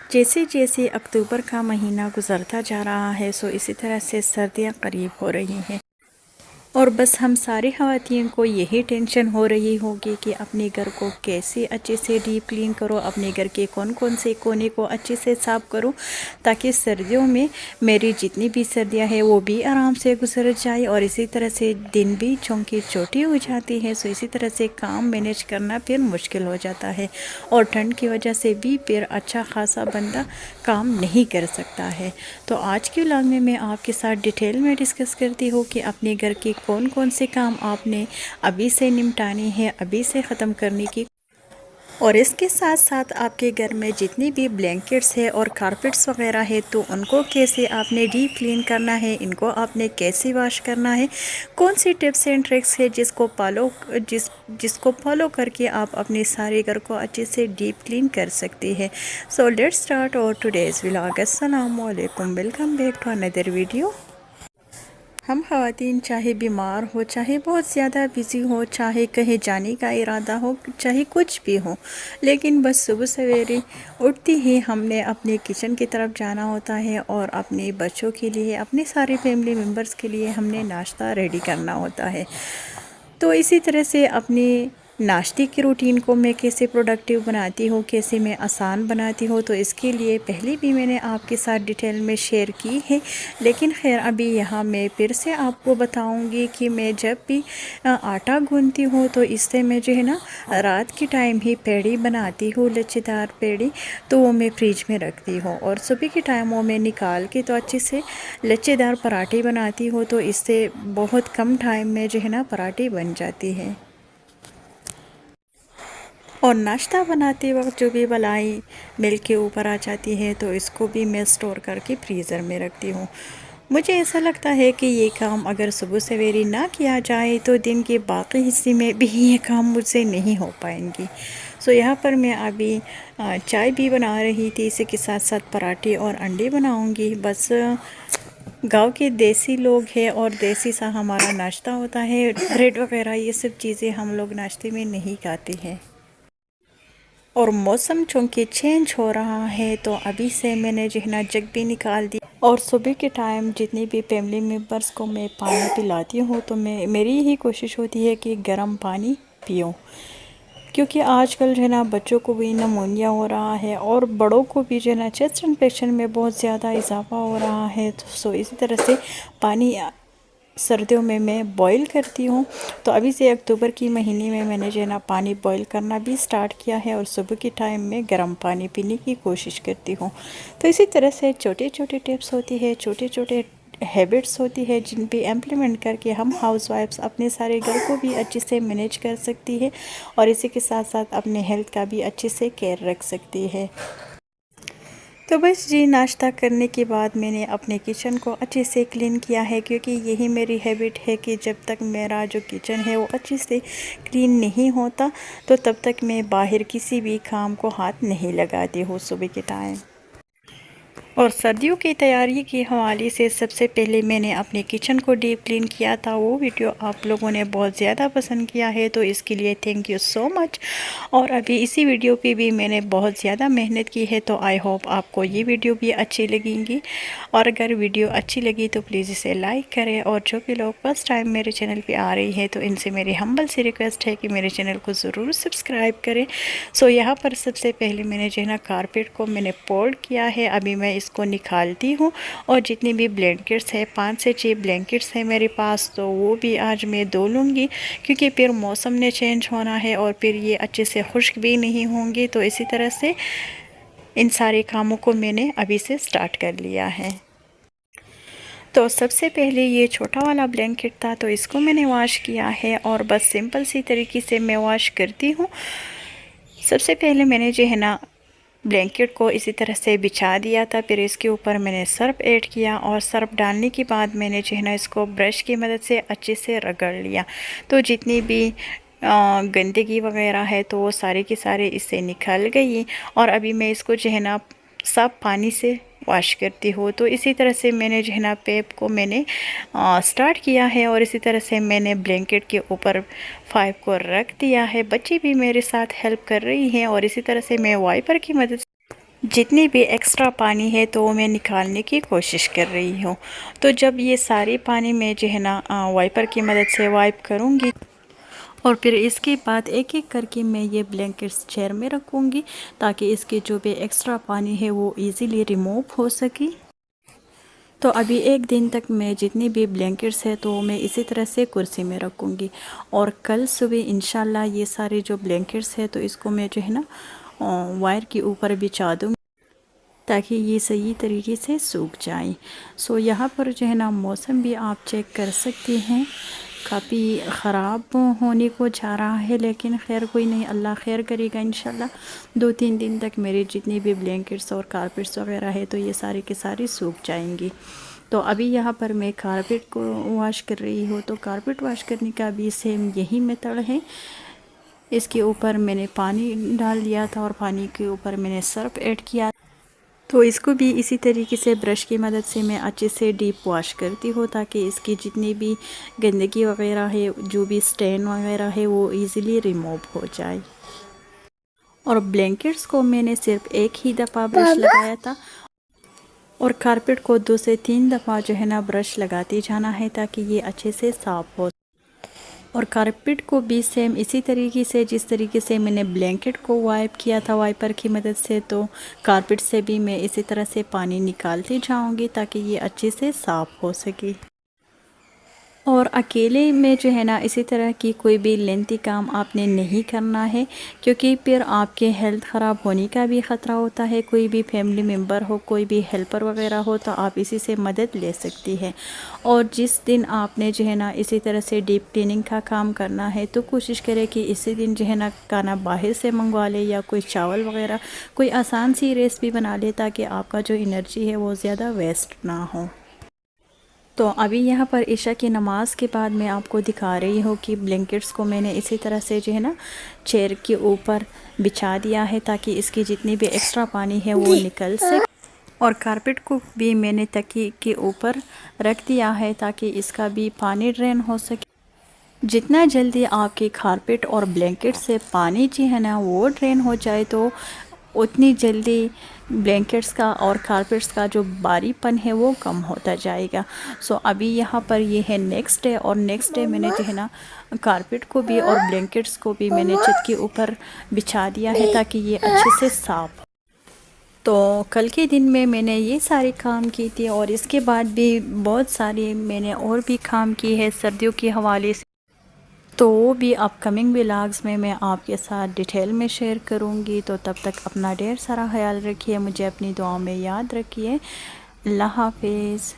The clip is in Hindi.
जैसे जैसे अक्टूबर का महीना गुजरता जा रहा है इसी तरह से सर्दियां करीब हो रही हैं और बस हम सारी ख़वातीन को यही टेंशन हो रही होगी कि अपने घर को कैसे अच्छे से डीप क्लीन करो, अपने घर के कौन कौन से कोने को अच्छे से साफ़ करूं ताकि सर्दियों में मेरी जितनी भी सर्दियां हैं वो भी आराम से गुजर जाए और इसी तरह से दिन भी चौंकी छोटी हो जाती है। इसी तरह से काम मैनेज करना फिर मुश्किल हो जाता है और ठंड की वजह से भी फिर अच्छा खासा बंदा काम नहीं कर सकता है। तो आज के व्लॉग में मैं आपके साथ डिटेल में डिस्कस करती हूँ कि अपने घर के कौन कौन से काम आपने अभी से निपटाने हैं, अभी से ख़त्म करने की, और इसके साथ साथ आपके घर में जितनी भी ब्लैंकेट्स है और कारपेट्स वगैरह है तो उनको कैसे आपने डीप क्लीन करना है, इनको आपने कैसे वॉश करना है, कौन सी टिप्स एंड ट्रिक्स है जिसको फॉलो करके आप अपने सारे घर को अच्छे से डीप क्लीन कर सकते हैं। So let's start our today's vlog. अस्सलाम वालेकुम, welcome back to another video. हम ख़वातीन चाहे बीमार हो, चाहे बहुत ज़्यादा बिज़ी हो, चाहे कहीं जाने का इरादा हो, चाहे कुछ भी हो, लेकिन बस सुबह सवेरे उठते ही हमने अपने किचन की तरफ जाना होता है और अपने बच्चों के लिए, अपने सारे फैमिली मेम्बर्स के लिए हमने नाश्ता रेडी करना होता है। तो इसी तरह से अपनी नाश्ते की रूटीन को मैं कैसे प्रोडक्टिव बनाती हूँ, कैसे मैं आसान बनाती हूँ, तो इसके लिए पहले भी मैंने आपके साथ डिटेल में शेयर की है, लेकिन खैर अभी यहाँ मैं फिर से आपको बताऊँगी कि मैं जब भी आटा गूंथती हूँ तो इससे मैं जो है ना रात के टाइम ही पेड़ी बनाती हूँ, लच्छेदार पेड़ी, तो वो मैं फ्रिज में रखती हूँ और सुबह के टाइम वो मैं निकाल के तो अच्छे से लच्छेदार पराठे बनाती हूँ। तो इससे बहुत कम टाइम में जो है ना पराठे बन जाती है। और नाश्ता बनाते वक्त जो भी बलाई मिल्क के ऊपर आ जाती है तो इसको भी मैं स्टोर करके फ्रीज़र में रखती हूँ। मुझे ऐसा लगता है कि ये काम अगर सुबह सवेरे ना किया जाए तो दिन के बाकी हिस्से में भी ये काम मुझसे नहीं हो पाएंगी। सो यहाँ पर मैं अभी चाय भी बना रही थी, इसी के साथ साथ पराठे और अंडे बनाऊँगी। बस गांव के देसी लोग हैं और देसी सा हमारा नाश्ता होता है, ब्रेड वगैरह ये सब चीज़ें हम लोग नाश्ते में नहीं खाते हैं। और मौसम चूँकि चेंज हो रहा है तो अभी से मैंने जो है ना जग भी निकाल दी और सुबह के टाइम जितनी भी फैमिली मेम्बर्स को मैं पानी पिलाती हूँ तो मेरी यही कोशिश होती है कि गर्म पानी पियो, क्योंकि आजकल जो है ना बच्चों को भी नमोनिया हो रहा है और बड़ों को भी जो है ना चेस्ट इन्फेक्शन में बहुत ज़्यादा इजाफा हो रहा है। तो इसी तरह से पानी सर्दियों में मैं बॉईल करती हूँ। तो अभी से अक्टूबर की महीने में मैंने जो है ना पानी बॉईल करना भी स्टार्ट किया है और सुबह के टाइम में गर्म पानी पीने की कोशिश करती हूँ। तो इसी तरह से छोटे छोटे टिप्स होती है, छोटे छोटे हैबिट्स होती है जिन पे इम्प्लीमेंट करके हम हाउसवाइफ्स अपने सारे घर को भी अच्छे से मैनेज कर सकती है और इसी के साथ साथ अपने हेल्थ का भी अच्छे से केयर रख सकती है। तो बस जी नाश्ता करने के बाद मैंने अपने किचन को अच्छे से क्लीन किया है, क्योंकि यही मेरी हैबिट है कि जब तक मेरा जो किचन है वो अच्छे से क्लीन नहीं होता तो तब तक मैं बाहर किसी भी काम को हाथ नहीं लगाती हूँ सुबह के टाइम। और सर्दियों की तैयारी के हवाले से सबसे पहले मैंने अपने किचन को डीप क्लीन किया था, वो वीडियो आप लोगों ने बहुत ज़्यादा पसंद किया है तो इसके लिए थैंक यू सो मच। और अभी इसी वीडियो पे भी मैंने बहुत ज़्यादा मेहनत की है तो आई होप आपको ये वीडियो भी अच्छी लगेंगी। और अगर वीडियो अच्छी लगी तो प्लीज़ इसे लाइक करें और जो भी लोग फर्स्ट टाइम मेरे चैनल पर आ रही है तो इनसे मेरी हम्बल सी रिक्वेस्ट है कि मेरे चैनल को ज़रूर सब्सक्राइब करें। सो यहाँ पर सबसे पहले मैंने जो है ना कारपेट को मैंने फोल्ड किया है, अभी मैं इसको निकालती हूँ और जितनी भी ब्लैंकेट्स है 5 से 6 ब्लैंकेट्स है मेरे पास तो वो भी आज मैं धो लूँगी, क्योंकि फिर मौसम ने चेंज होना है और फिर ये अच्छे से खुश्क भी नहीं होंगे। तो इसी तरह से इन सारे कामों को मैंने अभी से स्टार्ट कर लिया है। तो सबसे पहले ये छोटा वाला ब्लैंकेट था तो इसको मैंने वॉश किया है और बस सिंपल सी तरीके से मैं वॉश करती हूँ। सबसे पहले मैंने जो है ना ब्लैंकेट को इसी तरह से बिछा दिया था, फिर इसके ऊपर मैंने सर्फ ऐड किया और सर्फ डालने के बाद मैंने जो है ना इसको ब्रश की मदद से अच्छे से रगड़ लिया। तो जितनी भी गंदगी वगैरह है तो वो सारे की सारे इससे निकल गई और अभी मैं इसको जो है ना साफ पानी से वॉश करती हूँ। तो इसी तरह से मैंने जो है ना पेप को मैंने स्टार्ट किया है और इसी तरह से मैंने ब्लैंकेट के ऊपर 5 को रख दिया है। बच्ची भी मेरे साथ हेल्प कर रही हैं और इसी तरह से मैं वाइपर की मदद जितनी भी एक्स्ट्रा पानी है तो वो मैं निकालने की कोशिश कर रही हूँ। तो जब ये सारी पानी मैं जो है ना वाइपर की मदद से वाइप करूँगी और फिर इसके बाद एक एक करके मैं ये ब्लैंकेट्स चेयर में रखूँगी ताकि इसके जो भी एक्स्ट्रा पानी है वो इजीली रिमूव हो सके। तो अभी एक दिन तक मैं जितनी भी ब्लैंकेट्स है तो मैं इसी तरह से कुर्सी में रखूँगी और कल सुबह इंशाल्लाह ये सारे जो ब्लैंकेट्स है तो इसको मैं जो है ना वायर के ऊपर बिछा दूँगी ताकि ये सही तरीके से सूख जाए। सो यहाँ पर जो है ना मौसम भी आप चेक कर सकते हैं, काफ़ी ख़राब होने को जा रहा है, लेकिन खैर कोई नहीं, अल्लाह खैर करेगा इंशाल्लाह। 2-3 दिन तक मेरे जितनी भी ब्लैंकेट्स और कारपेट्स वगैरह है तो ये सारे के सारे सूख जाएंगी। तो अभी यहाँ पर मैं कारपेट को वॉश कर रही हूँ। तो कारपेट वॉश करने का भी सेम यही मेथड है। इसके ऊपर मैंने पानी डाल दिया था और पानी के ऊपर मैंने सर्फ ऐड किया। तो इसको भी इसी तरीके से ब्रश की मदद से मैं अच्छे से डीप वॉश करती हूँ ताकि इसकी जितनी भी गंदगी वगैरह है, जो भी स्टेन वगैरह है वो इजीली रिमूव हो जाए। और ब्लैंकेट्स को मैंने सिर्फ एक ही दफ़ा ब्रश लगाया था और कारपेट को 2 से 3 दफ़ा जो है ना ब्रश लगाते जाना है ताकि ये अच्छे से साफ़ हो। और कारपेट को भी सेम इसी तरीके से जिस तरीके से मैंने ब्लैंकेट को वाइप किया था वाइपर की मदद से, तो कारपेट से भी मैं इसी तरह से पानी निकालती जाऊंगी ताकि ये अच्छे से साफ़ हो सके। और अकेले में जो है ना इसी तरह की कोई भी लेंथी काम आपने नहीं करना है, क्योंकि फिर आपके हेल्थ ख़राब होने का भी ख़तरा होता है। कोई भी फैमिली मेम्बर हो, कोई भी हेल्पर वगैरह हो तो आप इसी से मदद ले सकती है। और जिस दिन आपने जो है ना इसी तरह से डीप क्लीनिंग का काम करना है तो कोशिश करें कि इसी दिन जो है ना खाना बाहर से मंगवा ले या कोई चावल वगैरह कोई आसान सी रेसिपी बना ले ताकि आपका जो एनर्जी है वो ज़्यादा वेस्ट ना हो। तो अभी यहाँ पर इशा की नमाज के बाद मैं आपको दिखा रही हूँ कि ब्लैंकेट्स को मैंने इसी तरह से जो है ना चेयर के ऊपर बिछा दिया है ताकि इसकी जितनी भी एक्स्ट्रा पानी है वो निकल सके। और कारपेट को भी मैंने तकिए के ऊपर रख दिया है ताकि इसका भी पानी ड्रेन हो सके। जितना जल्दी आपके कारपेट और ब्लैंकेट से पानी जो है ना वो ड्रेन हो जाए तो उतनी जल्दी ब्लैंकेट्स का और कारपेट्स का जो बारीपन है वो कम होता जाएगा। सो अभी यहाँ पर ये है नेक्स्ट डे और नेक्स्ट डे मैंने जो है ना कारपेट को भी और ब्लैंकेट्स को भी मैंने छत के ऊपर बिछा दिया है ताकि ये अच्छे से साफ। तो कल के दिन में मैंने ये सारे काम की थी और इसके बाद भी बहुत सारे मैंने और भी काम की है सर्दियों के हवाले से। तो वो भी अपकमिंग व्लॉग्स में मैं आपके साथ डिटेल में शेयर करूँगी। तो तब तक अपना ढेर सारा ख्याल रखिए, मुझे अपनी दुआओं में याद रखिए। अल्लाह हाफिज़।